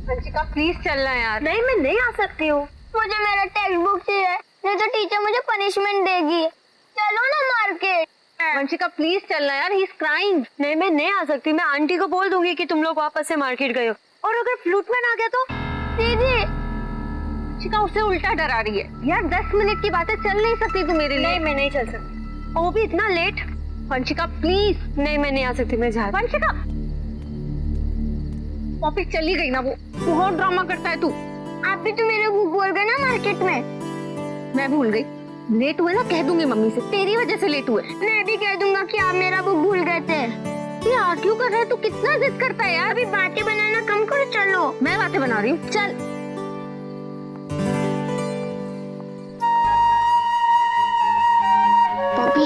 Vanshika please चलना यार। नहीं, मैं नहीं आ सकती हूँ। मुझे मेरा टेक्स्ट बुक चाहिए, नहीं तो टीचर मुझे पनिशमेंट देगी। चलो ना मार्केट। वंशिका प्लीज चलना यार, ही इज क्राइंग। नहीं, मैं नहीं आ सकती। मैं आंटी को बोल दूंगी कि तुम लोग वापस से मार्केट गए हो। और अगर फ्लूटमैन आ गया तो? दीदी, वंशिका उससे उल्टा डरा रही है यार। 10 मिनट की बात है, चल नहीं सकती तू मेरे लिए? नहीं, मैं नहीं चल सकती। और वो भी इतना लेट। वंशिका प्लीज। नहीं, मैं नहीं आ सकती। मैं जा। वंशिका वापिस चली गई ना वो। बहुत ड्रामा करता है तू। आप भी तो मेरे बुक बोल गए ना मार्केट में। मैं भूल गई। लेट हुए ना, कह दूंगी मम्मी से, तेरी वजह से लेट हुए। मैं भी कह दूंगा कि आप मेरा बुक भूल गए थे। ये आर्ग्यू कर रहा है, तू कितना जिद करता है यार। अभी बातें बनाना कम करो। चलो। मैं बातें बना रही हूँ, चल। पॉपी,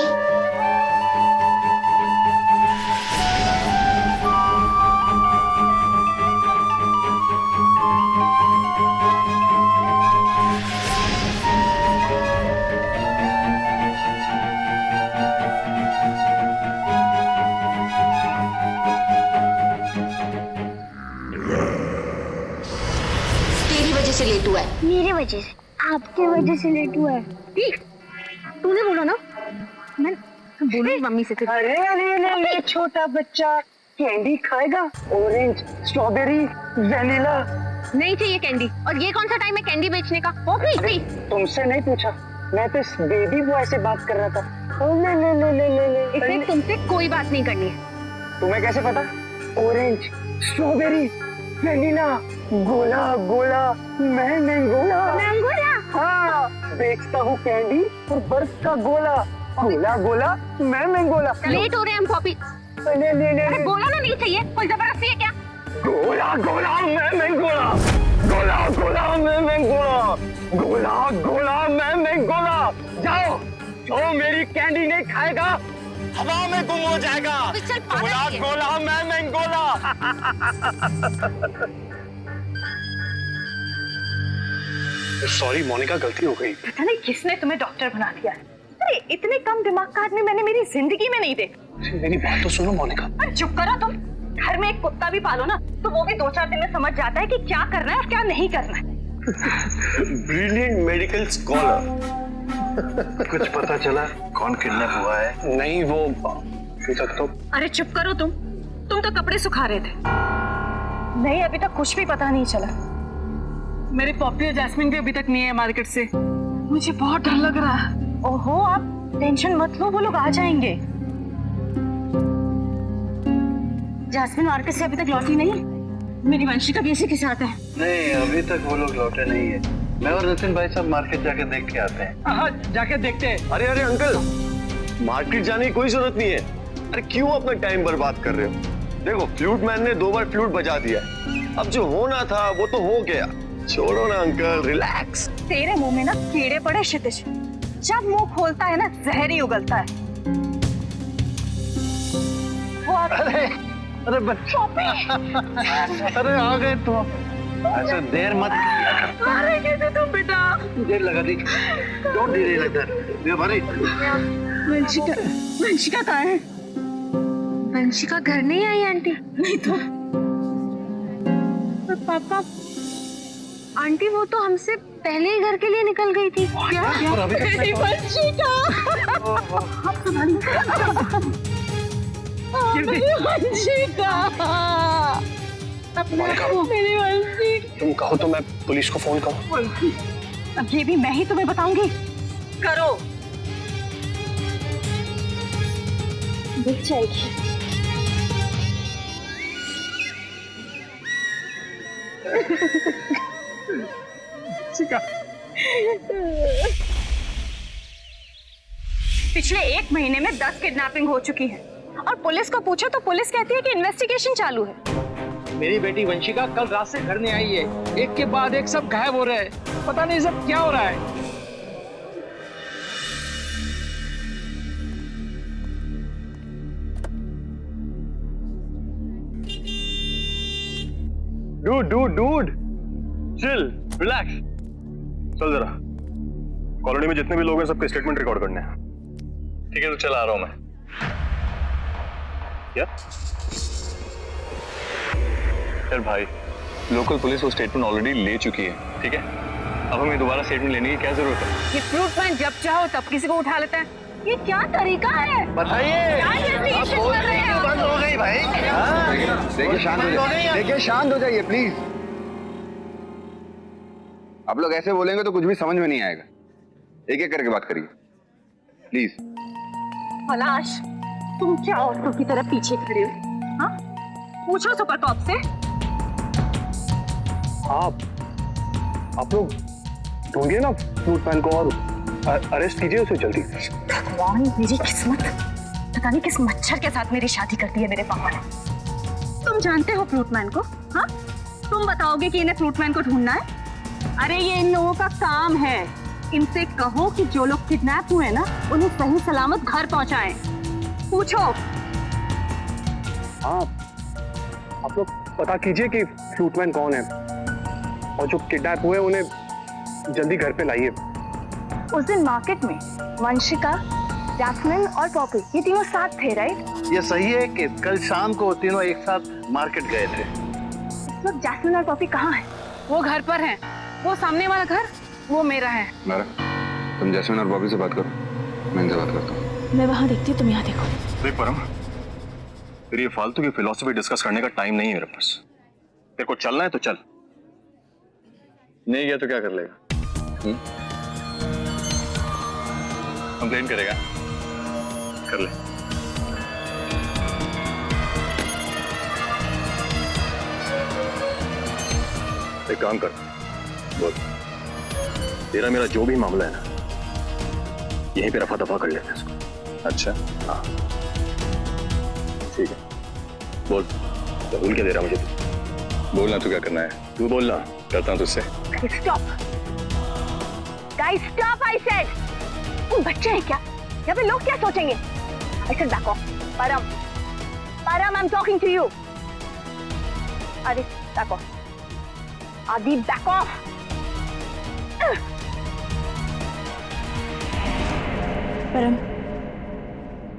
तेरी वजह से लेट हुआ है। मेरी वजह से? आपकी वजह से लेट हुआ है। ठीक, तूने बोला ना। मैं बोलूंगी मम्मी से। अरे अरे अरे, छोटा बच्चा कैंडी खाएगा? Orange, strawberry, vanilla. नहीं चाहिए कैंडी। और ये कौन सा टाइम है कैंडी बेचने का? वो भी तुमसे नहीं पूछा, मैं तो इस बेबी बॉय से बात कर रहा था। ओ ले ले ले ले ले ले। इसे तुमसे कोई बात नहीं करनी है। तुम्हें कैसे पता? ऑरेंज, स्ट्रॉबेरी, वेनिला, गोला गोला, मैं मैंगोला। मैंगोला? हाँ, बेचता हूँ कैंडी और बर्फ का गोला। गोला गोला, मैं मैंगोला। लेट हो रहे हैं हम पॉपी। ले ले ले अरे बोला ना नहीं चाहिए, कोई जबरदस्ती है क्या? गोला गोला, मैं मैंगोला। गोला गोला, मैं मैंगोला। गोला गोला, मैं मैंगोला। जाओ, जो मेरी कैंडी नहीं खाएगा हवा में गुम हो जाएगा। चल पागल गोला है। गोला, मैं मैंगोला। सॉरी मोनिका, गलती हो गई। पता नहीं किसने तुम्हें डॉक्टर बना दिया है। अरे इतने कम दिमाग का आदमी मैंने मेरी जिंदगी में नहीं देखा। मेरी बात तो सुनो मोनिका। अरे चुप करो तुम। घर में एक कुत्ता भी पालो ना तो वो भी 2-4 दिन में समझ जाता है कि क्या करना है और क्या नहीं करना है। Brilliant medical scholar. कुछ पता चला कौन किडनैप हुआ है? नहीं, वो अभी तक तो। अरे चुप करो तुम तो कपड़े सुखा रहे थे। नहीं, अभी तक कुछ भी पता नहीं चला। मेरी पॉपी और जैस्मिन भी अभी तक नहीं है मार्केट से। मुझे बहुत डर लग रहा है। ओहो, आप टेंशन मत लो, वो लोग आ जाएंगे। जैस्मिन मार्केट से अभी तक लौटी नहीं। मेरी वंशिका भी इसी के साथ है। नहीं, अभी तक वो लोग लौटे नहीं है। मैं और नितिन भाई साहब मार्केट जाके देख के आते हैं। हाँ, जाके देखते हैं। अरे अरे अंकल, मार्केट जाने की कोई जरूरत नहीं है। अरे क्यों अपना टाइम बर्बाद कर रहे हो? देखो, फ्लूट मैन ने 2 बार फ्लूट बजा दिया है। अब जो होना था वो तो हो गया। छोड़ो ना अंकल, रिलैक्स। तेरे मुंह में ना कीड़े पड़े क्षितिज। जब मुंह खोलता है ना जहर ही उगलता है। वो अरे बच्चा, अरे आ गए तुम। ऐसे देर मत किया कर। अरे कैसे तुम बेटा? देर लगा दी। Don't delay like that. भाई, वंशिका कहाँ है? वंशिका घर नहीं आई आंटी? नहीं तो पापा, आंटी वो तो हमसे पहले ही घर के लिए निकल गई थी। क्या? मेरी वंशिका। मेरी वंशिका। मेरी वंशिका। तुम कहो तो मैं पुलिस को फोन करूं? अब ये भी मैं ही तुम्हें बताऊंगी। करो। दिख जाएगी। पिछले 1 महीने में 10 किडनैपिंग हो चुकी है और पुलिस को पूछो तो पुलिस कहती है कि इन्वेस्टिगेशन चालू है। मेरी बेटी वंशिका कल रात से घर नहीं आई है। एक के बाद एक सब गायब हो रहे हैं। पता नहीं सब क्या हो रहा है। Dude, chill, relax. चल जरा, कॉलोनी में जितने भी लोग हैं सबके स्टेटमेंट रिकॉर्ड करने हैं। ठीक है, तो चल आ रहा हूं मैं। क्या? यार भाई, लोकल पुलिस वो स्टेटमेंट ऑलरेडी ले चुकी है, ठीक है? अब हमें दोबारा स्टेटमेंट लेने की क्या जरूरत है? ये फ्रूटमैन जब चाहो तब किसी को उठा लेता है। ये क्या तरीका है? बताइए। क्या investigation कर रहे हैं आप? बंद हो गई भाई। देखिए शांत हो जाइए, देखिए शांत हो जाइए प्लीज। आप लोग ऐसे बोलेंगे तो कुछ भी समझ में नहीं आएगा। एक एक करके बात करिए प्लीज। पलाश, तुम क्या औरतों की तरह पीछे खड़े हो? हाँ? पूछो सुपर कॉप से। आप लोग ढूंढिए ना फ्रूटमैन को और अरेस्ट कीजिए उसे जल्दी। भगवान, मेरी किस्मत, पता नहीं किस मच्छर के साथ मेरी शादी कर दी है मेरे पापा ने। तुम जानते हो फ्रूटमैन को? हाँ, तुम बताओगे कि इन्हें फ्रूटमैन को ढूंढना है? अरे ये इन लोगों का काम है। इनसे कहो कि जो लोग किडनैप हुए ना उन्हें सही सलामत घर पहुंचाएं। पूछो। हाँ, आप लोग पता कीजिए कि फ्रूटमैन कौन है और जो किडनैप हुए उन्हें जल्दी घर पे लाइए। उस दिन मार्केट में वंशिका, जैस्मिन और पॉपी ये तीनों साथ थे, राइट? ये सही है कि कल शाम को तीनों एक साथ मार्केट गए थे। इस वक्त जैस्मिन और पॉपी कहाँ हैं? वो घर पर हैं। वो सामने वाला घर वो मेरा है। मारा, तुम जैस्मिन और बॉबी से बात करो, मैं इनसे बात करता हूँ। मैं वहाँ देखती हूँ, तुम यहाँ देखो। देख परम, तेरी ये फालतू की फिलॉसफी डिस्कस करने का टाइम नहीं है मेरे पास। तेरे को चलना है तो चल, नहीं गया तो क्या कर लेगा? कंप्लेन करेगा? कर ले। एक काम कर, बोल, तेरा मेरा जो भी मामला है ना, यहीं पे रफा दफा कर लेते हैं इसको। अच्छा, हाँ ठीक है, बोल। तो भूल क्या दे रहा मुझे तू? बोलना तू क्या करना है, तू बोलना, करता हूँ तुझसे। Stop guys, stop I said. तुम बच्चे हैं क्या? यहाँ पे लोग क्या सोचेंगे? I said back off. परम, I'm talking to you. Adi, back off. Adi, back off. Param,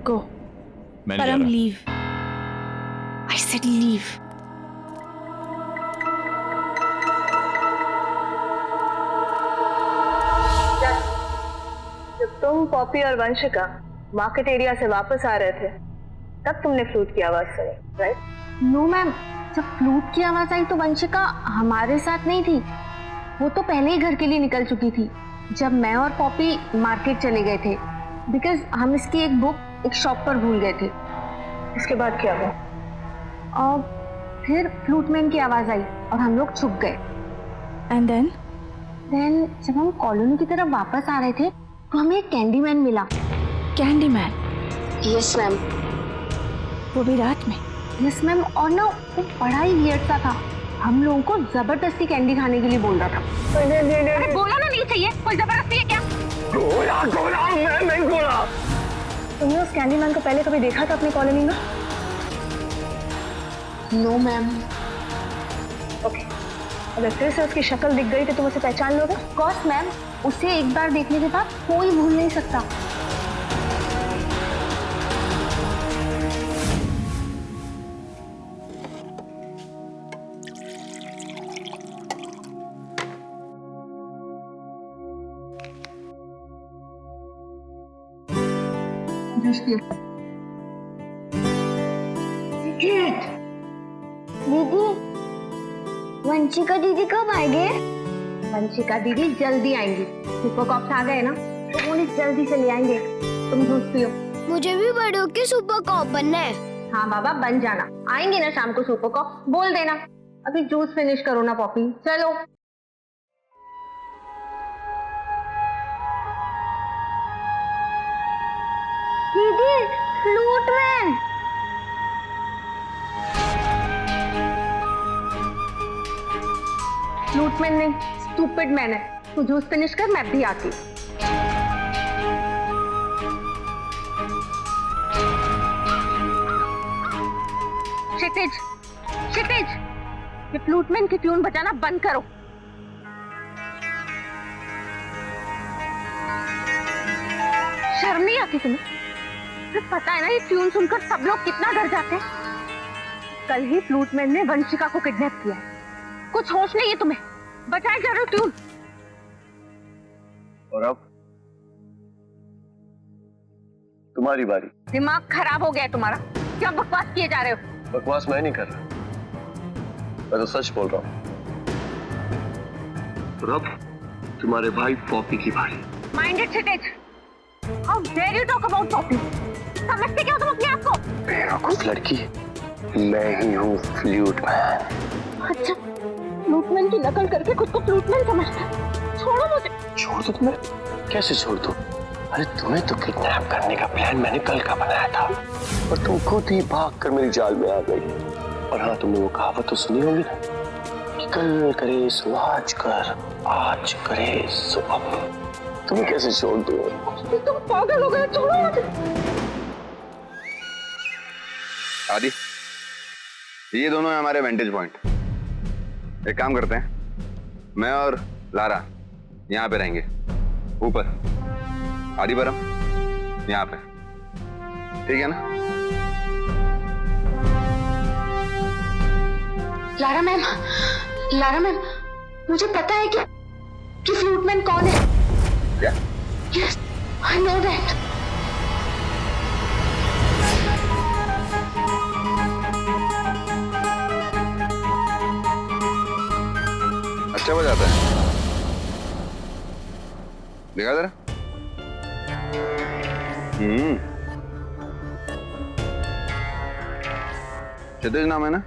go. Param, leave. I said leave. जब तुम, पॉपी और वंशिका मार्केट एरिया से वापस आ रहे थे तब तुमने फ्लूट की आवाज सुनी, राइट? नो मैम, जब फ्लूट की आवाज आई तो वंशिका हमारे साथ नहीं थी। वो तो पहले ही घर के लिए निकल चुकी थी जब मैं और पॉपी मार्केट चले गए थे, बिकॉज हम इसकी एक बुक एक शॉप पर भूल गए थे। इसके बाद क्या हुआ? और फिर फ्लूटमैन की आवाज आई और हम लोग छुप गए। एंड देन जब हम कॉलोनी की तरफ वापस आ रहे थे तो हमें एक कैंडीमैन मिला। कैंडीमैन? Yes ma'am. वो भी रात में? यस मैम, और ना वो बड़ा ही वियर्ड सा था। हम लोगों को जबरदस्ती कैंडी खाने के लिए बोल रहा था। अरे बोला ना नहीं चाहिए, कोई जबरदस्ती है क्या? गोला गोला, मैं नहीं गोला। तुमने उस कैंडीमैन को पहले कभी देखा था अपनी कॉलोनी में? No ma'am. ओके, अगर फिर से उसकी शक्ल दिख गई तो तुम उसे पहचान लोगे? ऑफ कोर्स मैम, उसे एक बार देखने के बाद कोई भूल नहीं सकता। दीदी, वंशिका दीदी कब आएंगे? वंशिका दीदी जल्दी आएंगी। सुपर कॉप्स आ गए ना तो उन्हें जल्दी से ले आएंगे। तुम सोचती हो मुझे भी बड़े होके सुपर कॉप बनना है। हाँ बाबा, बन जाना। आएंगे ना शाम को सुपर कॉप, बोल देना। अभी जूस फिनिश करो ना पॉपी, चलो। दीदी, फ्लूटमैन। फ्लूटमैन नहीं, स्टूपिड मैन है। तू जूस फिनिश कर, मैं भी आती। क्षितिज, क्षितिज, ये फ्लूटमैन की ट्यून बजाना बंद करो। शर्म नहीं आती तुम्हें? तो पता है ना ये ट्यून सुनकर सब लोग कितना डर जाते हैं। कल ही फ्लूटमैन ने वंशिका को किडनैप किया है कुछ होश नहीं है तुम्हें, बचाए जा रहे हो ट्यून। और अब तुम्हारी बारी। दिमाग खराब हो गया है तुम्हारा, क्या बकवास किए जा रहे हो? बकवास मैं नहीं कर रहा, मैं तो सच बोल रहा हूँ। और अब तुम्हारे भाई पॉपी की बारी। माइंडेड सिटेज, how dare you talk about Poppy? समझते क्या हो तुम अपने आप को? बेवकूफ लड़की, मैं ही हूँ फ्लूट मैन। अच्छा, फ्लूटमैन की नकल करके खुद को फ्लूटमैन समझता है। छोड़ो मुझे। छोड़ दो तुम्हें? कैसे छोड़ दो? अरे तुम्हें तो किडनैप करने का प्लान मैंने कल का बनाया था, और तुम खुद ही भाग कर मेरी जाल में आ गई। और हाँ, तुमने वो कहावत तो सुनी होगी ना कि कल करे सो आज कर, आज करे सो अब। तुम्हें कैसे छोड़ दो? तुम पागल हो गए, छोड़ो मुझे। आदि, ये दोनों है हमारे वेंटेज पॉइंट। एक काम करते हैं, मैं और लारा यहाँ पे रहेंगे ऊपर, आदि परम यहाँ पे, ठीक है ना? लारा मैम, मुझे पता है कि फ्लूटमैन कौन है। क्या? Yes, I know that. अच्छा बजाता है, देखा जरा। क्षितिज नाम है ना?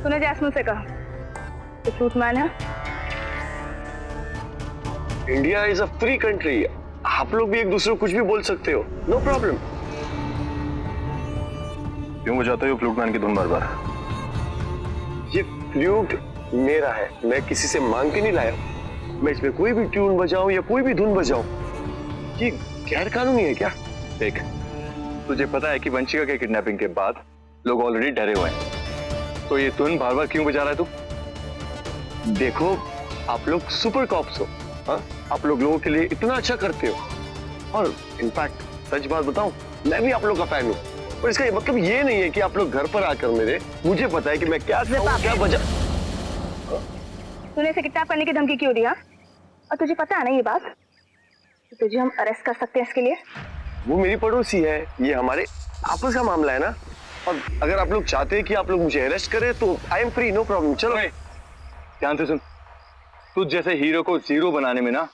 तूने जैस्मिन से कहा तो फ्लूटमैन है। India is a free country, आप लोग भी एक दूसरे को कुछ भी बोल सकते हो, नो प्रॉब्लम। क्यों बजाते हो फ्लूटमैन की धुन बार बार? ये फ्लूट मेरा है, मैं किसी से मांग के नहीं लाया। मैं इसमें कोई भी ट्यून बजाऊं या कोई भी धुन बजाऊं, ये गैर कानूनी है क्या? देख, तुझे पता है कि वंशिका के किडनैपिंग के बाद लोग ऑलरेडी डरे हुए हैं, तो ये धुन बार बार क्यों बजा रहा है तू? देखो, आप लोग सुपर कॉप्स हो, हाँ? आप लोग लोगों के लिए इतना अच्छा करते हो, और इनफैक्ट सच बात बताऊं, मैं भी आप लोग का फैन हूं। पर इसका मतलब ये नहीं है कि आप लोग घर पर आकर मुझे पता है कि मैं क्या बजा। तूने इसे किडनैप करने की धमकी क्यों दी? और तुझे पता है ना ये बात, तुझे हम अरेस्ट कर सकते हैं इसके लिए। वो मेरी पड़ोसी है, ये हमारे आपस का मामला है ना। और अगर आप लोग चाहते हैं कि आप लोग मुझे अरेस्ट करें तो I am free, no problem. चलो ध्यान से सुन, तुझ जैसे हीरो को जीरो बनाने में ना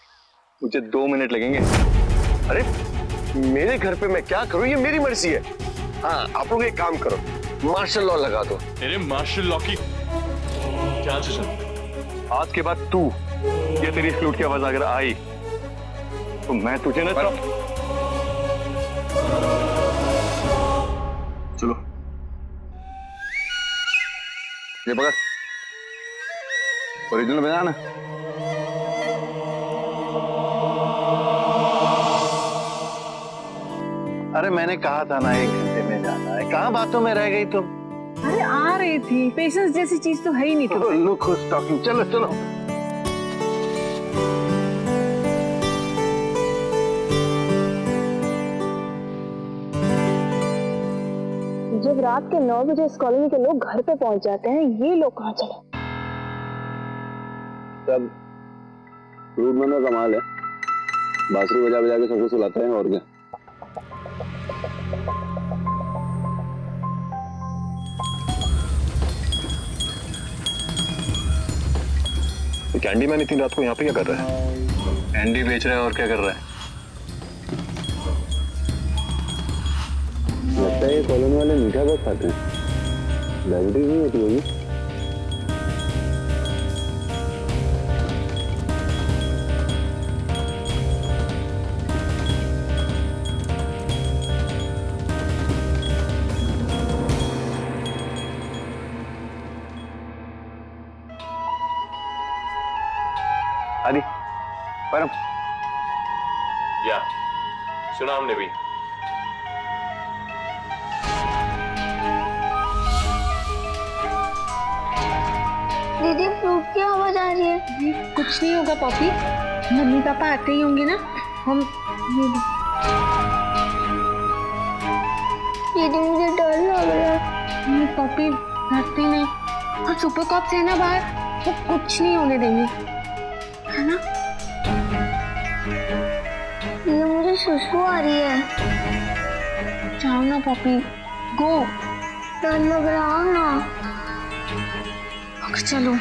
मुझे 2 मिनट लगेंगे। अरे मेरे घर पे मैं क्या करूं, ये मेरी मर्जी है। हाँ, आप लोग एक काम करो, मार्शल लॉ लगा दो। अरे मार्शल लॉ की क्या सुन? आज के बाद तू या तेरी फ्लूट की आवाज अगर आई तो मैं तुझे ना चलो ये पकड़, ओरिजिनल बजा ना। अरे मैंने कहा था ना 1 घंटे में जाना है, कहाँ बातों में रह गई तुम? अरे आ रही थी, पेशेंस जैसी चीज तो है ही नहीं। तो लुक हुज टॉकिंग, चलो चलो। जब रात के 9 बजे इस कॉलोनी के लोग घर पे पहुंच जाते हैं, ये लोग कहाँ चले? सब फ्लूटमैन का कमाल है, बांसुरी बजा बजा के सबको सुलाते हैं, और क्या। कैंडी मैन इतनी रात को यहाँ पे क्या कर रहा है? कैंडी बेच रहा है, और क्या कर रहा है? लगता है ये कॉलोनी वाले मीठा बहुत खाते हैं, डायबिटीज नहीं होती होगी। आदि, परम, या सुना हमने भी। दीदी फ्लूट की आवाज आ रही है। कुछ नहीं होगा पॉपी, मम्मी पापा आते ही होंगे ना। हम दीदी मुझे डर लग रहा है। पॉपी डरती नहीं, और सुपर कॉप्स है ना बाहर, वो कुछ नहीं होने देंगे, है ना? ये मुझे खुशबू आ रही है। जाओ ना पॉपी, गो। डर लग रहा ना। ओके चलो।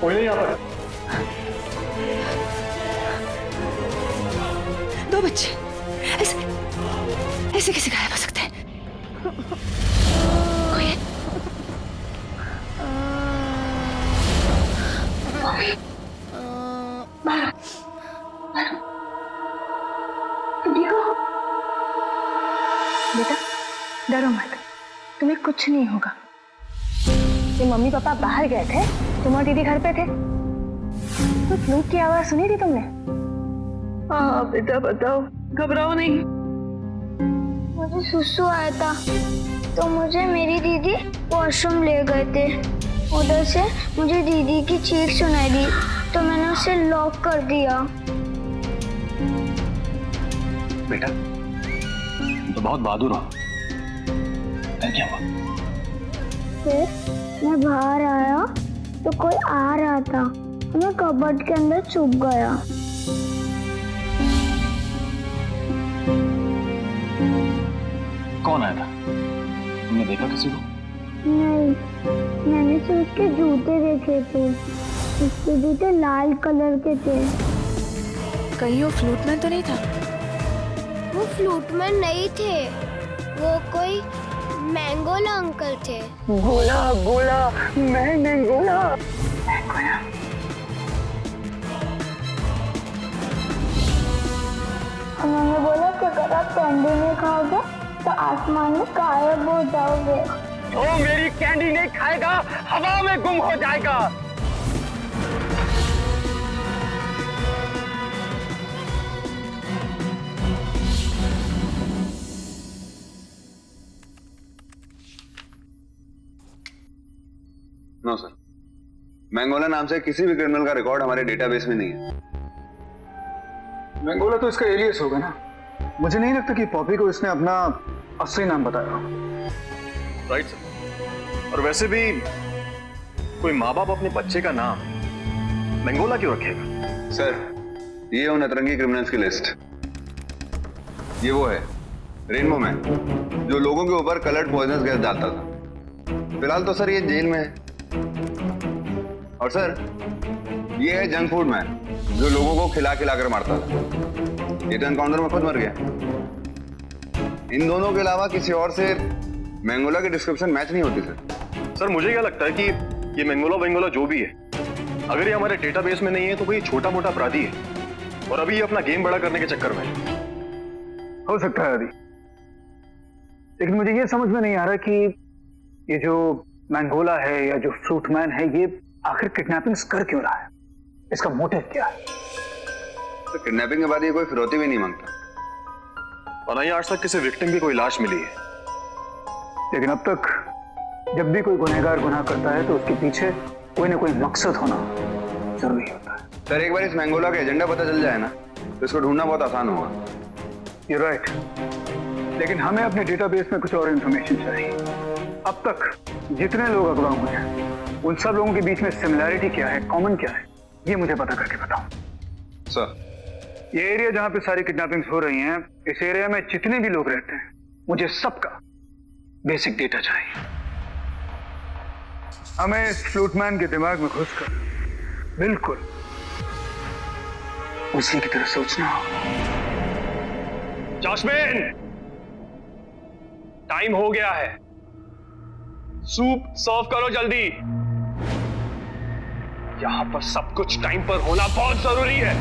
कोई नहीं यहाँ पर। दो बच्चे ऐसे ऐसे कैसे गायब हो सकते हैं? कोई है? बेटा डरो मत, तुम्हें कुछ नहीं होगा। ये मम्मी पापा बाहर गए थे, तुम और दीदी घर पे थे। तो फ्लूट की आवाज सुनी थी तुमने? हाँ बेटा बताओ, घबराओ नहीं। मुझे सुसु आया था तो मुझे मेरी दीदी वॉशरूम ले गए थे। उधर से मुझे दीदी की चीख सुनाई दी तो मैंने उसे लॉक कर दिया। बेटा तो बहुत बहादुर हो। क्या हुआ? फिर मैं बाहर आया तो कोई आ रहा था, मैं कबर्ड के अंदर छुप गया। कौन आया था? तुमने देखा किसी को? नहीं, मैंने सिर्फ उसके जूते देखे थे। उसके जूते लाल कलर के थे। कहीं वो फ्लूटमैन तो नहीं था? वो फ्लूटमैन नहीं थे, वो कोई मैंगोला अंकल थे। गोला गोला मैंने गोला। उन्होंने बोला कि अगर आप कैंडी नहीं खाओगे तो आसमान में गायब हो जाओगे। जो मेरी कैंडी नहीं खाएगा हवा में गुम हो जाएगा। नो सर, मैंगोला नाम से किसी भी क्रिमिनल का रिकॉर्ड हमारे डेटाबेस में नहीं है। मैंगोला तो इसका एलियस होगा ना। मुझे नहीं लगता कि पॉपी को इसने अपना असली नाम बताया। Right sir. और वैसे भी कोई माँ बाप अपने बच्चे का नाम मैंगोला क्यों रखेगा? सर, ये उन अतरंगी क्रिमिनल्स की लिस्ट। ये वो है रेनबो मैन जो लोगों के ऊपर कलर्ड पॉइजनस गैस डालता था। फिलहाल तो सर ये जेल में है। और सर ये है जंक फूड मैन जो लोगों को खिला कर मारता था। ये तो एनकाउंटर में खुद मर गया। इन दोनों के अलावा किसी और से मैंगोला की डिस्क्रिप्शन मैच नहीं होती सर। सर मुझे क्या लगता है कि ये मैंगोला जो भी है, अगर ये हमारे डेटाबेस में नहीं है तो कोई छोटा मोटा अपराधी है और अभी ये अपना गेम बड़ा करने के चक्कर में है। हो सकता है आदि, लेकिन मुझे ये समझ में नहीं आ रहा कि ये जो मैंगोला है या जो फ्रूटमैन है ये आखिर किडनैपिंग्स कर क्यों रहा है? इसका मोटिव क्या है? तो किडनैपिंग के बाद ये कोई फिरौती भी नहीं मांगता और नहीं आज तक किसी विक्टिम की कोई लाश मिली है। लेकिन अब तक जब भी कोई गुनहगार गुनाह करता है तो उसके पीछे कोई ना कोई मकसद होना जरूरी होता है। सर एक बार इस मैंगोला का एजेंडा पता चल जाए ना तो इसको ढूंढना बहुत आसान होगा। You're right. लेकिन हमें अपने डेटाबेस में कुछ और इंफॉर्मेशन चाहिए। अब तक जितने लोग अगवा हुए हैं उन सब लोगों के बीच में सिमिलैरिटी क्या है, कॉमन क्या है, ये मुझे पता करके बताओ। सर, ये एरिया जहां पे सारी किडनैपिंग्स हो रही हैं, इस एरिया में जितने भी लोग रहते हैं मुझे सबका बेसिक डेटा चाहिए। हमें इस फ्लूटमैन के दिमाग में घुसकर बिल्कुल उसी की तरह सोचना होगा। जैस्मिन, टाइम हो गया है, सूप सर्व करो जल्दी। यहां पर सब कुछ टाइम पर होना बहुत जरूरी है।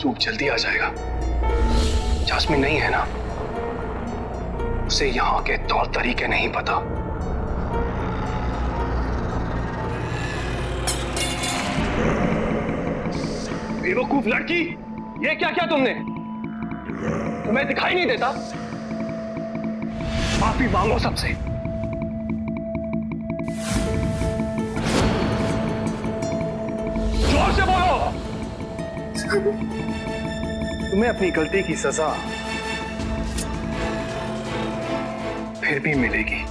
सूप जल्दी आ जाएगा। जैस्मिन नहीं है ना, उसे यहां के तौर तरीके नहीं पता। बेवकूफ लड़की, ये क्या किया तुमने? तुम्हें दिखाई नहीं देता? माफी मांगो सबसे। जोर से बोलो। तुम्हें अपनी गलती की सजा फिर भी मिलेगी।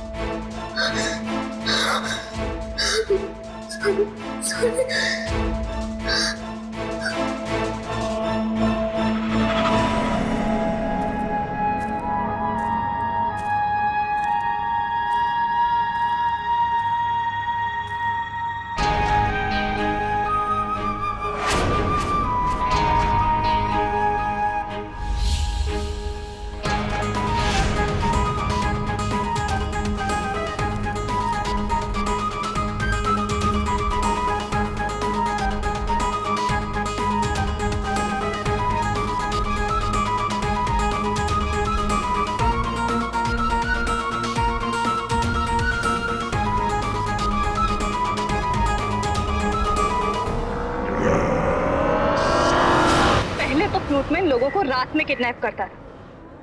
फ्लूटमैन लोगों को रात में किडनैप करता था,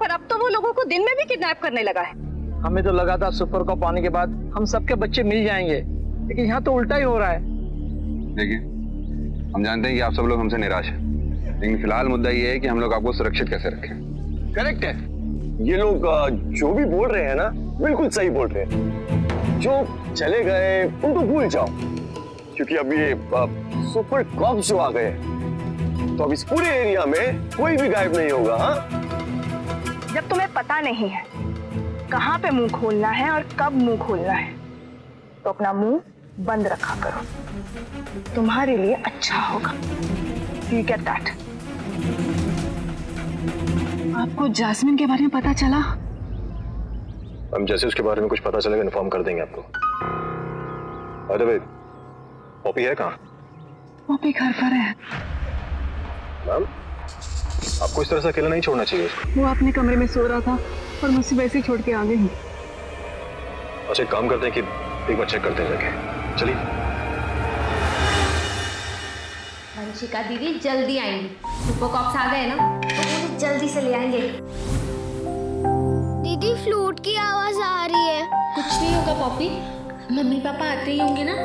पर अब तो वो लोगों को दिन में भी किडनैप करने लगा है। हमें तो लगा था सुपर कप आने के बाद हम सबके बच्चे मिल जाएंगे, लेकिन यहाँ तो उल्टा ही हो रहा है। देखिए, हम जानते हैं कि आप सब लोग हमसे निराश हैं, लेकिन फिलहाल मुद्दा ये है कि हम लोग आपको सुरक्षित कैसे रखें। करेक्ट है, ये लोग जो भी बोल रहे हैं ना, बिल्कुल सही बोल रहे हैं। जो चले गए उनको भूल जाओ, क्योंकि अब ये सुपर कॉप्स जो आ गए, तो अब इस पूरे एरिया में कोई भी गायब नहीं होगा। हाँ? जब तुम्हें पता नहीं है कहाँ पे मुंह खोलना है और कब मुंह खोलना है, तो अपना मुंह बंद रखा करो, तुम्हारे लिए अच्छा होगा। You get that? आपको जैस्मिन के बारे में पता चला? हम जैसे उसके बारे में कुछ पता चलेगा इन्फॉर्म कर देंगे आपको। अरे पॉपी है कहाँ? पॉपी घर पर है। मैम, आपको इस तरह से अकेला नहीं छोड़ना चाहिए उसको। वो अपने कमरे में सो रहा था और मुझसे वैसे ही छोड़ के आ गई हूँ। अच्छा, एक काम करते हैं कि एक बार चेक करते हैं जाके। चलिए। वंशिका दीदी जल्दी आएंगी, सुपर कॉप्स आ गए ना, तो मुझे जल्दी से ले आएंगे। दीदी फ्लूट की आवाज आ रही है। कुछ नहीं होगा पॉपी, मम्मी पापा आते ही होंगे ना।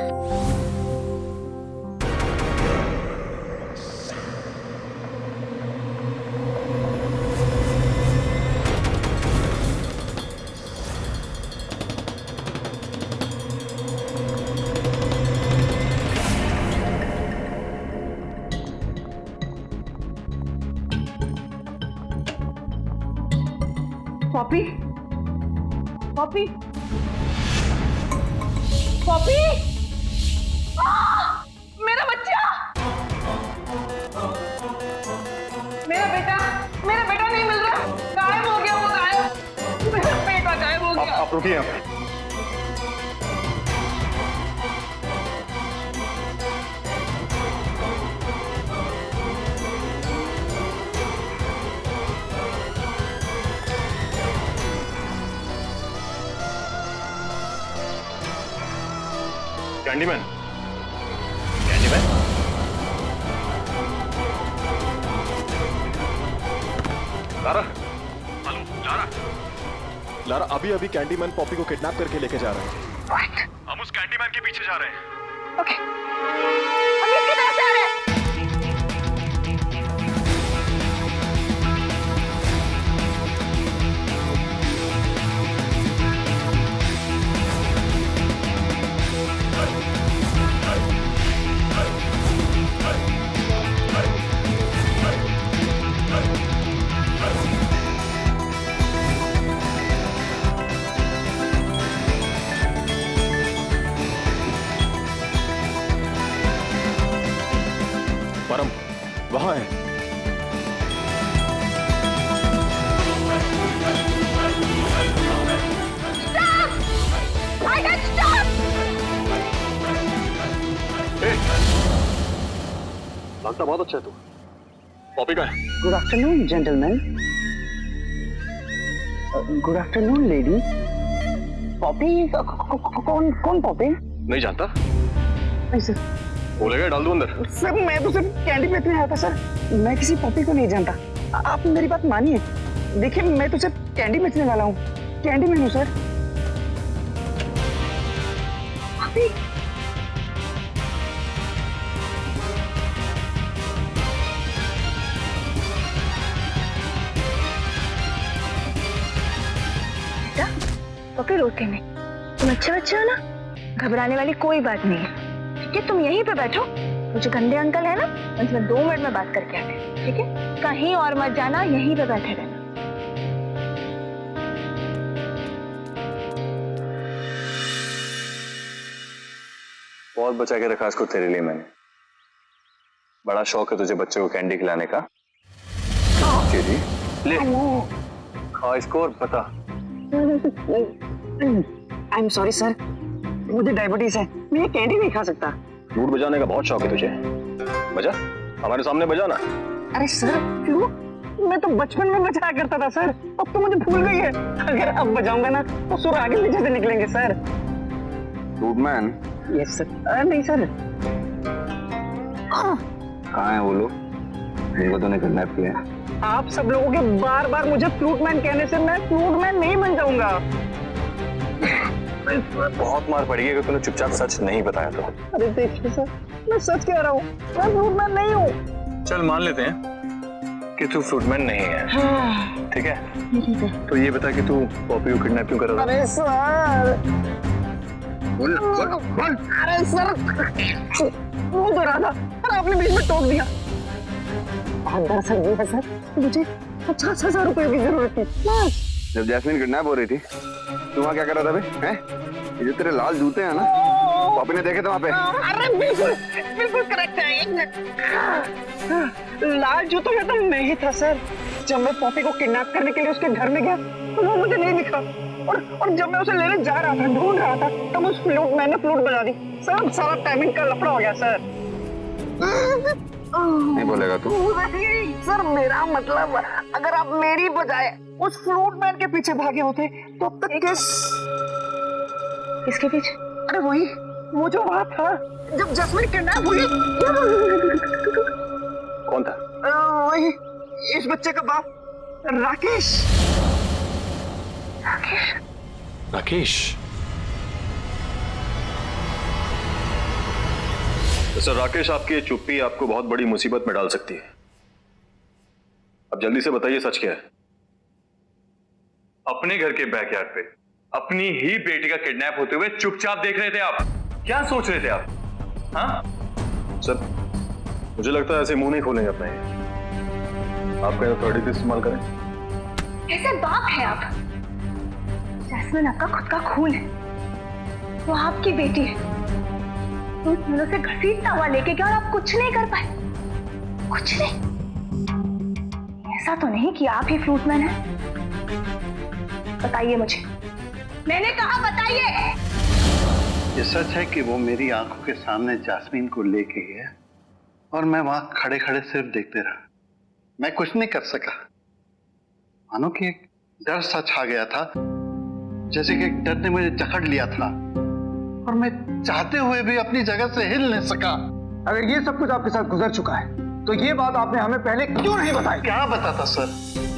पॉपी, पॉपी, पॉपी, मेरा बच्चा, मेरा बेटा नहीं मिल रहा, गायब हो गया, वो गायब, मेरा बेटा गायब हो गया। आप रुकिए। Candyman, Candyman, Lara, hello, Lara, अभी कैंडीमैन पॉपी को किडनैप करके लेके जा रहे हैं। हम उस कैंडीमैन मैन के पीछे जा रहे हैं। ओके, हम इसकी तरफ से आ रहे हैं। परम वहां है। I can't stop! लगता बहुत अच्छा है तू। पॉपी का है। Good afternoon gentleman. Good afternoon lady. Poppy कौन कौन पॉपी? नहीं जानता? नहीं सर। बोलेगा डाल दूं अंदर। सर मैं तो सिर्फ कैंडी बेचने आया था सर, मैं किसी पॉपी को नहीं जानता। आप मेरी बात मानिए, देखिए मैं तो सिर्फ कैंडी बेचने वाला हूँ, कैंडी मैन हूँ सर। पॉपी, बेटा पॉपी रोते नहीं, तुम अच्छे बच्चे हो ना, घबराने वाली कोई बात नहीं है। ठीक है, तुम यहीं पे बैठो, वो जो गंदे अंकल है ना उनसे 2 मिनट में बात करके आते हैं। ठीक है, कहीं और मत जाना, यहीं पे बैठे रहना। बहुत बचा के रखा इसको तेरे लिए मैंने। बड़ा शौक है तुझे बच्चे को कैंडी खिलाने का। जी ले खा इसको और बता। आई एम सॉरी सर, मुझे डायबिटीज है, मैं ये कैंडी नहीं खा सकता। फ्लूट बजाने का बहुत शौक है तुझे, बजा हमारे सामने बजा ना। अरे सर फ्लूट मैं तो बचपन में बजाया करता था सर, अब तो मुझे भूल गई है। अगर अब बजाऊंगा ना तो सुर आगे पीछे से निकलेंगे sir. Fruit man. Yes sir. नहीं सर। कहाँ है वो लोग जिनको तूने किडनैप किया? आप सब लोगों के बार बार मुझे फ्लूट मैन कहने से मैं फ्लूट मैन नहीं बन जाऊंगा। बहुत मार पड़ी है कि तूने चुपचाप सच नहीं बताया तो। अरे देखिए सर, मैं सच कह रहा हूँ, मैं फ्लूट मैन नहीं हूँ। चल मान लेते हैं कि तू फ्रूटमैन नहीं है। ठीक है, तो ये बता कि तू पॉपी को किडनैप क्यों कर रहा था? अरे सर, बोल बोल। अरे सर वो तो रहा था और आपने बीच में टोक दिया। दरअसल ये है सर, मुझे 50,000 रुपए की जरूरत थी। जब जैस्मिन किडनैप हो रही थी तू वहाँ क्या कर रहा था बे? हैं? ये जो तेरे लाल जूते हैं ना, पॉपी ने देखे थे वहाँ पे? अरे बिल्कुल बिल्कुल करेक्ट है। एक मिनट, लाल जूतों में तो मैं ही था सर। जब मैं पॉपी को किडनैप करने के लिए उसके घर में गया तो वो मुझे नहीं दिखा, और जब मैं उसे लेने जा रहा था, ढूंढ रहा था, तब उस फ्लूट मैंने फ्लूट बजा दी। सब सारा टाइमिंग का लफड़ा हो गया सर। नहीं बोलेगा तू? सर मेरा मतलब, अगर आप मेरी बजाय उस फ्लूट मैन के पीछे भागे होते तो अब तक किसके पीछे? अरे वही, वो जो वहाँ था जब जैस्मिन किडनैप हुई। कौन था? वही इस बच्चे का बाप राकेश। राकेश। सर राकेश, आपकी ये चुप्पी आपको बहुत बड़ी मुसीबत में डाल सकती है। अब जल्दी से बताइए सच क्या है। अपने घर के बैकयार्ड पे अपनी ही बेटी का किडनैप होते हुए चुपचाप देख रहे थे आप? क्या सोच रहे थे आप? हाँ सर, मुझे लगता है ऐसे मुंह नहीं खोलेंगे अपना। आप कहीं अथॉरिटी इस्तेमाल करें। कैसे बाप है आप? जैस्मिन आपका खुद का खून है, वो आपकी बेटी है। तो दिनों से घसीटता हुआ लेके गया और आप कुछ नहीं कर पाए। कुछ नहीं। ऐसा तो नहीं कि आप ही फ्रूटमैन हैं। बताइए मुझे, मैंने कहा बताइए। ये सच है कि वो मेरी आंखों के सामने जैस्मिन को लेके गया और मैं वहां खड़े खड़े सिर्फ देखते रहा। मैं कुछ नहीं कर सका। मानो कि एक डर सा छा गया था, जैसे कि एक डर ने मुझे जकड़ लिया था और मैं चाहते हुए भी अपनी जगह से हिल नहीं सका। अगर ये सब कुछ आपके साथ गुजर चुका है तो ये बात आपने हमें पहले क्यों नहीं बताई? क्या बताता सर,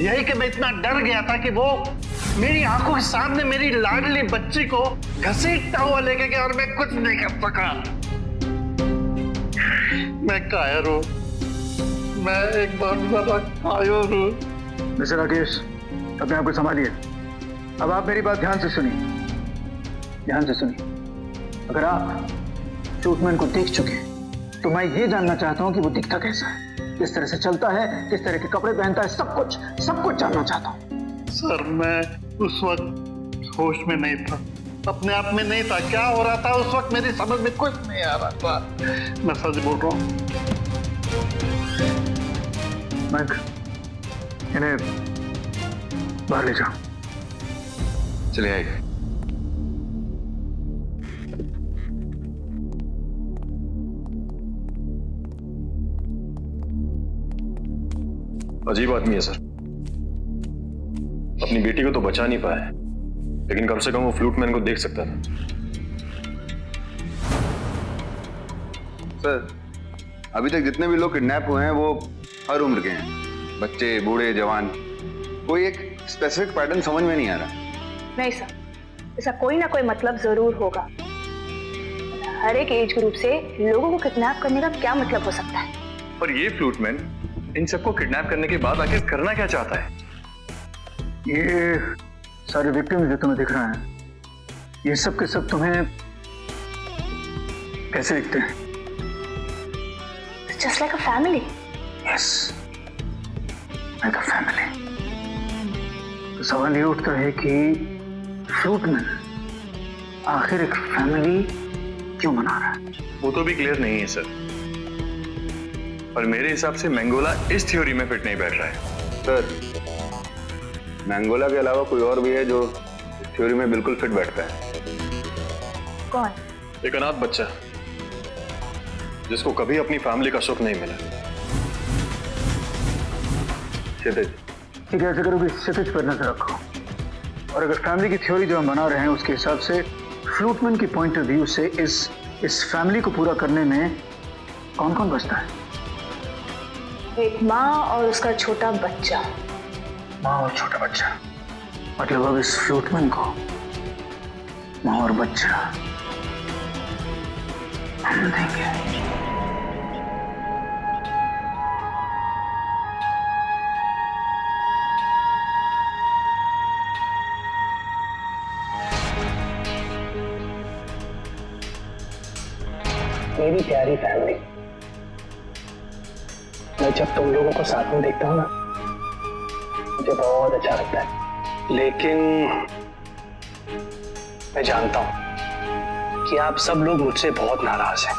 यही कि मैं इतना डर गया था कि वो मेरी आंखों के सामने मेरी लाडली बच्ची को घसीटता हुआ लेके गया और मैं कुछ नहीं कर सका। मैं कायर हूं, मैं एक बहुत बड़ा कायर हूं। मिस्टर राकेश, अपने आप को संभालिए। अब आप मेरी बात ध्यान से सुनिए, ध्यान से सुनिए। अगर आप फ्रूटमैन को देख चुके हैं तो मैं ये जानना चाहता हूं कि वो दिखता कैसा है, किस तरह से चलता है, किस तरह के कपड़े पहनता है, सब कुछ जानना चाहता हूं। सर, मैं उस वक्त होश में नहीं था, अपने आप में नहीं था। क्या हो रहा था उस वक्त मेरी समझ में कुछ नहीं आ रहा था। मैं सच बोल रहा हूँ। मैक, इन्हें बाहर ले जाओ। चलिए आइए। अजीब आदमी है सर, अपनी बेटी को तो बचा नहीं पाया, लेकिन कम से कम वो फ्लूटमैन को देख सकता था। सर, अभी तक जितने भी लोग किडनैप हुए हैं वो हर उम्र के हैं, बच्चे, बूढ़े, जवान। कोई एक स्पेसिफिक पैटर्न समझ में नहीं आ रहा। नहीं सर, इसका कोई ना कोई मतलब जरूर होगा। हर एक एज ग्रुप से लोगों को किडनैप करने का क्या मतलब हो सकता है? पर ये फ्लूटमैन इन सबको किडनैप करने के बाद आखिर करना क्या चाहता है? ये सारे विक्टिम जो तुम्हें दिख रहे हैं, ये सब के सब तुम्हें कैसे दिखते हैं? Just like a family. Yes, like a family. तो सवाल ये उठता है कि फ्रूटमैन आखिर एक फैमिली क्यों बना रहा है? वो तो भी क्लियर नहीं है सर, पर मेरे हिसाब से मैंगोला इस थ्योरी में फिट नहीं बैठ रहा है। सर, मैंगोला के अलावा कोई और भी है जो इस थ्योरी में बिल्कुल फिट बैठता है। कौन? एक अनाथ बच्चा जिसको कभी अपनी फैमिली का सुख नहीं मिला। क्षितिज। ठीक है, ऐसे करो कि क्षितिज पर नजर रखो, और अगर फैमिली की थ्योरी जो हम बना रहे हैं उसके हिसाब से फ्लूटमैन की पॉइंट ऑफ व्यू से इस फैमिली को पूरा करने में कौन कौन बचता है? एक माँ और उसका छोटा बच्चा। माँ और छोटा बच्चा, मतलब अब इस फ्लूटमैन को माँ और बच्चा हम देंगे। मेरी प्यारी फैमिली, मैं जब तुम लोगों को साथ में देखता हूँ ना, मुझे बहुत अच्छा लगता है। लेकिन मैं जानता हूं कि आप सब लोग मुझसे बहुत नाराज हैं,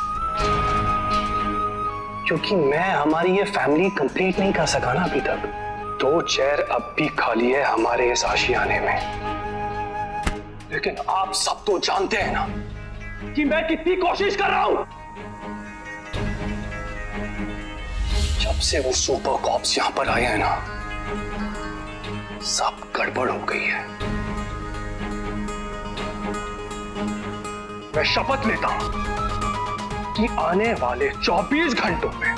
क्योंकि मैं हमारी ये फैमिली कंप्लीट नहीं कर सका ना अभी तक। 2 चेयर अब भी खाली है हमारे इस आशियाने में। लेकिन आप सब तो जानते हैं ना कि मैं कितनी कोशिश कर रहा हूं। जब से वो सुपर कॉप्स यहां पर आए हैं ना, सब गड़बड़ हो गई है। मैं शपथ लेता हूं कि आने वाले 24 घंटों में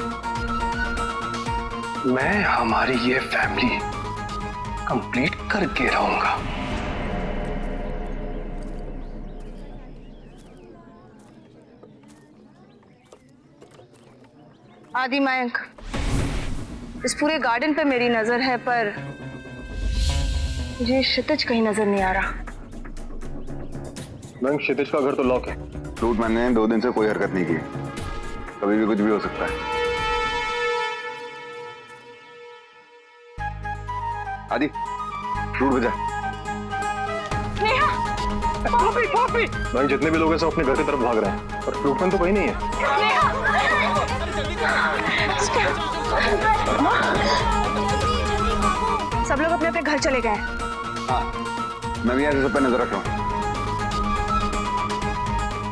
मैं हमारी ये फैमिली कंप्लीट करके रहूंगा। आदि मयंक, इस पूरे गार्डन पे मेरी नजर है, पर मुझे क्षितिज कहीं नजर नहीं आ रहा। मैम, क्षितिज का घर तो लॉक है। फ्रूटमैन ने 2 दिन से कोई हरकत नहीं की, कभी भी कुछ भी हो सकता है। आदि, फ्रूट बजा। मैम, जितने भी लोग हैं सब अपने घर की तरफ भाग रहे हैं, पर फ्रूटमैन तो कहीं नहीं है। सब लोग अपने अपने घर चले गए हैं। हाँ, मैं भी ऐसे सब पे नजर रख रहा हूँ।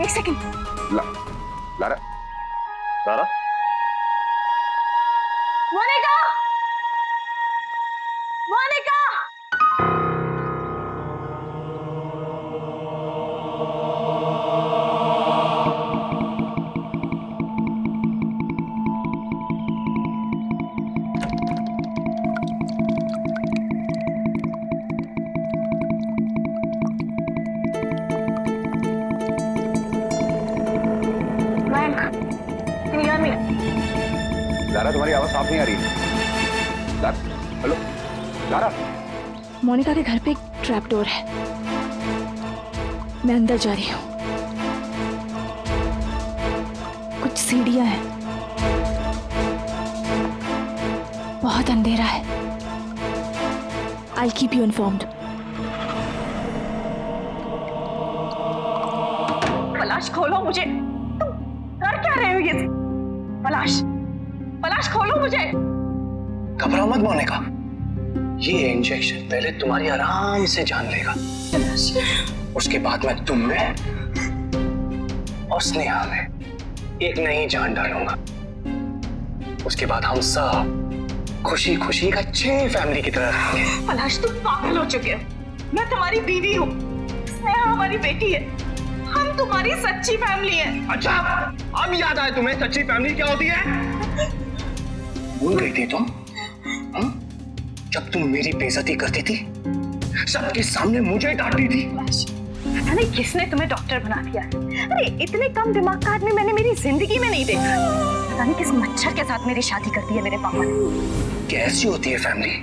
एक second. Lara. Lara? Monica! Monica! Lara, तुम्हारी आवाज साफ नहीं आ रही है। Hello Lara. मोनिका के घर पे एक ट्रैप डोर है, मैं अंदर जा रही हूँ। कुछ सीढ़ियां हैं, बहुत अंधेरा है। I'll keep you informed. पलाश खोलो मुझे, तुम कर क्या रहे हो ये? पलाश खोलो मुझे। घबराओ मत मोनिका, ये इंजेक्शन पहले तुम्हारी आराम से जान लेगा, उसके बाद मैं तुम में और स्नेहा में एक नई जान डालूंगा। उसके बाद हम सब खुशी खुशी एक अच्छे फैमिली की तरह रहेंगे। पलाश तुम पागल हो चुके हो, मैं तुम्हारी बीवी हूँ, स्नेहा हमारी बेटी है, हम तुम्हारी सच्ची फैमिली है। अच्छा, अब याद आया तुम्हें सच्ची फैमिली क्या होती है? भूल गई थी तुम? जब तुम मेरी बेइज्जती करती थी, सबके सामने मुझे डांटती थी। पता नहीं किसने तुम्हें डॉक्टर बना दिया। अरे इतने कम दिमाग का आदमी मैंने मेरी जिंदगी में नहीं देखा। पता नहीं किस मच्छर के साथ मेरी शादी कर दी है मेरे पापा ने। कैसी होती है फैमिली?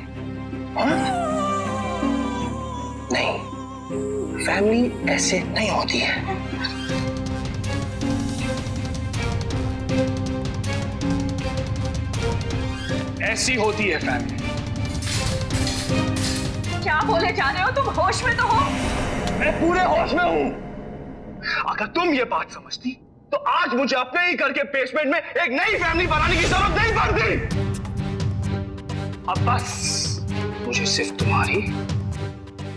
नहीं, फैमिली ऐसे नहीं होती है। ऐसी होती है फैमिली। क्या बोले जा रहे हो तुम? होश में तो हो? मैं पूरे होश में हूं। अगर तुम ये बात समझती तो आज मुझे अपने ही घर के बेसमेंट में एक नई फैमिली बनाने की जरूरत नहीं पड़ती। अब बस मुझे सिर्फ तुम्हारी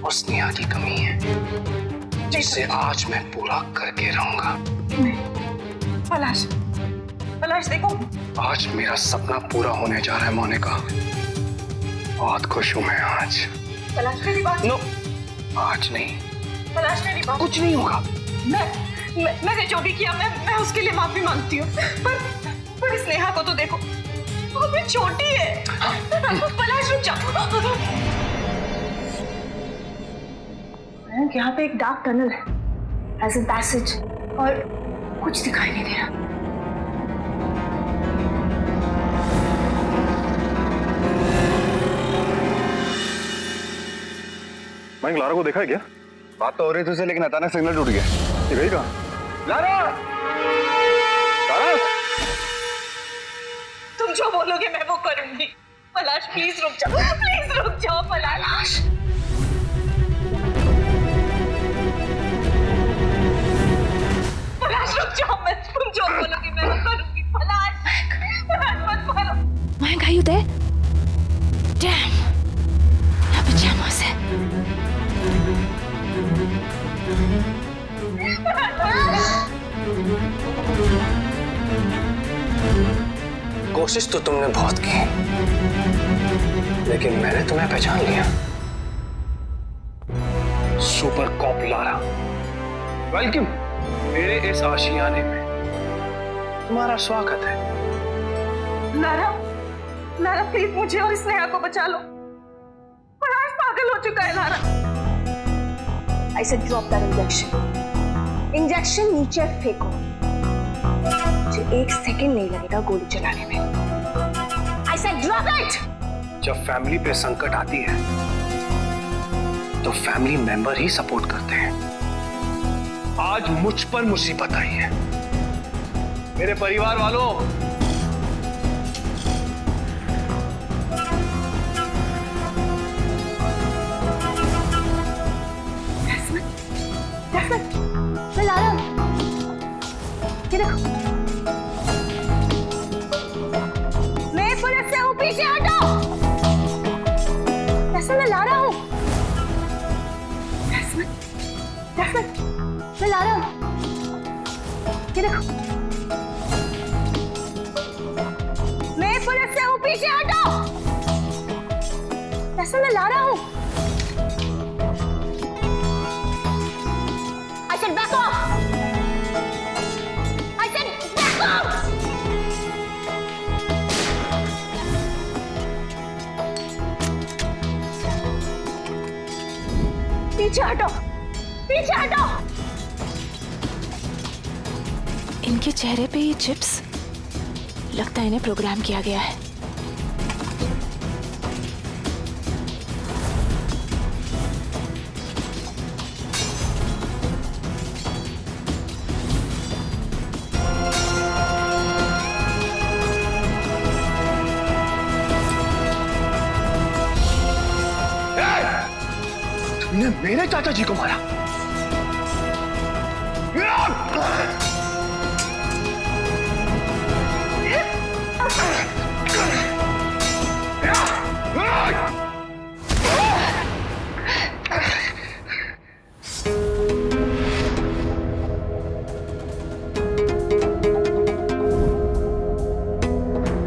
और स्नेहा की कमी है, जिसे आज मैं पूरा करके रहूंगा। पलाश देखो, आज मेरा सपना पूरा होने जा रहा है मोनिका। बहुत खुश हूं मैं आज। पलाश मेरी बात। नो, आज नहीं। पलाश मेरी बात। कुछ नहीं होगा। मैंने जो भी किया मैं उसके लिए माफी मांगती हूँ, पर स्नेहा को तो देखो, वो अभी छोटी है। पलाश रुक जाओ। यहाँ पे एक डार्क टनल है, एज अ पैसेज, और कुछ दिखाई नहीं दे रहा। मैं लारा को देखा है क्या? बात तो हो रही थी उसे, लेकिन अचानक सिग्नल टूट गया। ये गई कहाँ? लारा! लारा! तुम जो बोलोगे मैं वो करूंगी। पलाश प्लीज रुक जाओ, प्लीज रुक जाओ पलाश। पलाश रुक जाओ, मैं तुम जो बोलोगे मैं वो करूंगी। पलाश मत मारो। Mike, are you there? Damn, my pajamas. कोशिश तो तुमने बहुत की, लेकिन मैंने तुम्हें पहचान लिया। सुपर कॉप लारा, वेलकम मेरे इस आशियाने में। तुम्हारा स्वागत है। लारा प्लीज मुझे और स्नेहा को बचा लो। पलाश पागल हो चुका है Lara. I said drop that injection. Injection नीचे फेंको। मुझे 1 सेकंड नहीं लगेगा गोली चलाने में। I said drop it. जब फैमिली पे संकट आती है तो फैमिली मेंबर ही सपोर्ट करते हैं। आज मुझ पर मुसीबत आई है। मेरे परिवार वालों, लारा, ये देखो, मैं पुलिस से हूँ, पीछे हटो। मैं लारा हूँ। मैं लारा हूँ। ये देखो, मैं पुलिस से हूँ, पीछे हटो। मैं लारा हूँ। I said back off. I said back off. पीछे हटो, पीछे हटो। इनके चेहरे पे ये चिप्स लगता है इन्हें प्रोग्राम किया गया है। तुमने मेरे चाचा जी को मारा।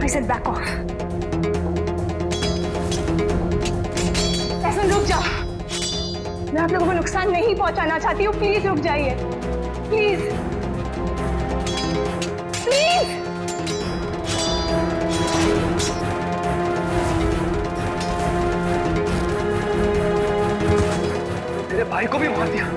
I said back off. Jasmine रुक जाओ। मैं आप लोगों को नुकसान नहीं पहुंचाना चाहती हूँ, प्लीज रुक जाइए, प्लीज प्लीज। मेरे भाई को भी मार दिया।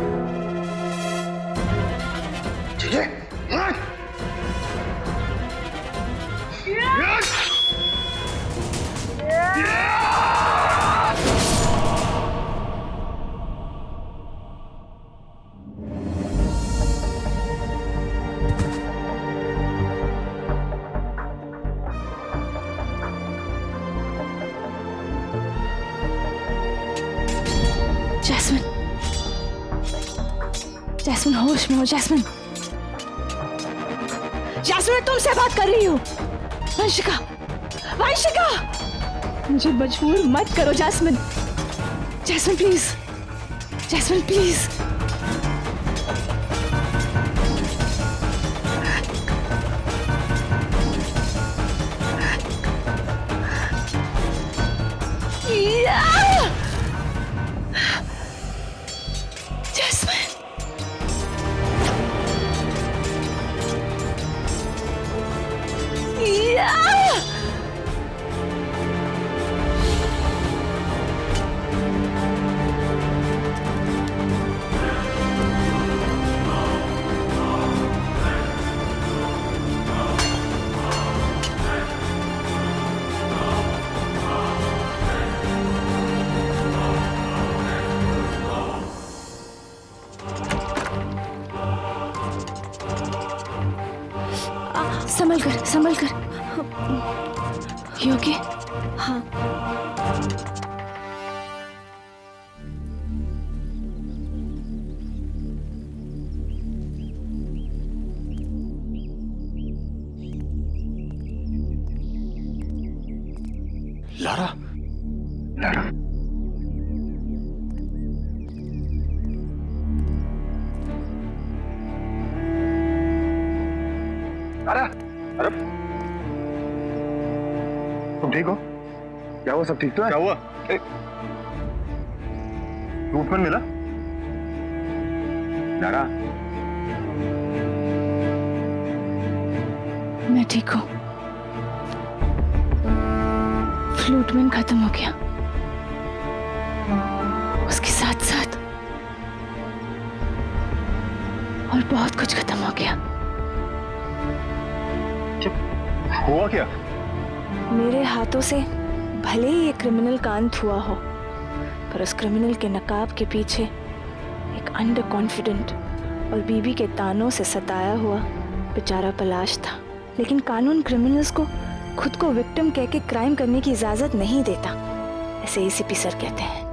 जैस्मिन, जैस्मिन होश में हो। जैस्मिन, जैस्मिन मैं तुमसे बात कर रही हूँ। वंशिका, वंशिका, मुझे मजबूर मत करो Jasmine. Jasmine please, Jasmine please. संभल कर, संभल कर। You okay? हाँ। लारा, लारा, लारा, अरे तुम ठीक हो? क्या हुआ? सब ठीक तो है? क्या हुआ? फ्रूटमैन मिला? लारा, मैं ठीक हूँ। फ्लूटमैन खत्म हो गया, उसके साथ साथ और बहुत कुछ खत्म हो गया। हुआ क्या? मेरे हाथों से भले ही एक क्रिमिनल का अंत हुआ हो, पर उस क्रिमिनल के नकाब के पीछे एक अंडर कॉन्फिडेंट और बीबी के तानों से सताया हुआ बेचारा पलाश था। लेकिन कानून क्रिमिनल्स को खुद को विक्टिम कह के क्राइम करने की इजाजत नहीं देता, ऐसे एसीपी सर कहते हैं।